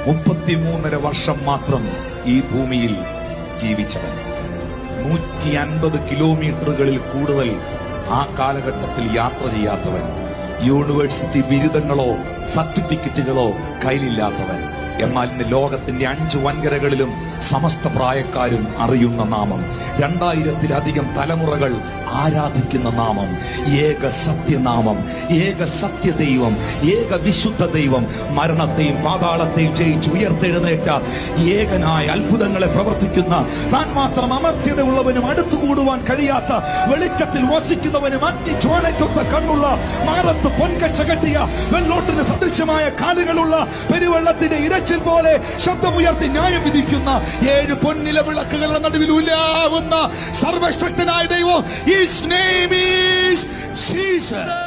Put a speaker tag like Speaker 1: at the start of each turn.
Speaker 1: 33.5 വർഷം മാത്രം ഈ ഭൂമിയിൽ ജീവിച്ചവൻ. 150 കിലോമീറ്ററുകളിൽ കൂടുതൽ ആ കാലഘട്ടത്തിൽ യാത്ര ചെയ്യാത്തവൻ. യൂണിവേഴ്സിറ്റി ബിരുദങ്ങളോ സർട്ടിഫിക്കറ്റുകളോ കയ്യിലില്ലാത്തവൻ. എന്നാൽ ഇന്ന് ലോകത്തിന്റെ 5 വൻകരകളിലും സമസ്ത പ്രായക്കാരും അറിയുന്ന നാമം, 2000-ലധികം തലമുറകൾ ആരാധിക്കുന്ന നാമം, ഏക സത്യനാമം, ഏക സത്യദൈവം, ഏക വിശുദ്ധ ദൈവം, മരണത്തെയും പാതാളത്തെയും ജയിച്ച് ഉയർത്തെഴുന്നേറ്റ ഏകനായ അത്ഭുതങ്ങളെ പ്രവർത്തിക്കുന്ന, താൻ മാത്രം അമർത്യതയുള്ളവനും അടുത്തുകൂടുവാൻ കഴിയാത്ത വെളിച്ചത്തിൽ വസിക്കുന്നവനും അഗ്നിജ്വാലയ്ക്കൊത്ത കണ്ണുള്ള, മാറത്ത് പൊൻകച്ച കെട്ടിയ, വെള്ളോട്ടിന് സദൃശ്യമായ കാലുകളുള്ള, പെരുവെള്ളത്തിന്റെ ഇരച്ചിൽ പോലെ ശബ്ദമുയർത്തി ന്യായം വിധിക്കുന്ന, 7 പൊന്നില വിളക്കുകളുടെ നടുവിൽ ഉലാവുന്ന സർവശക്തനായ ദൈവം. His name is Jesus.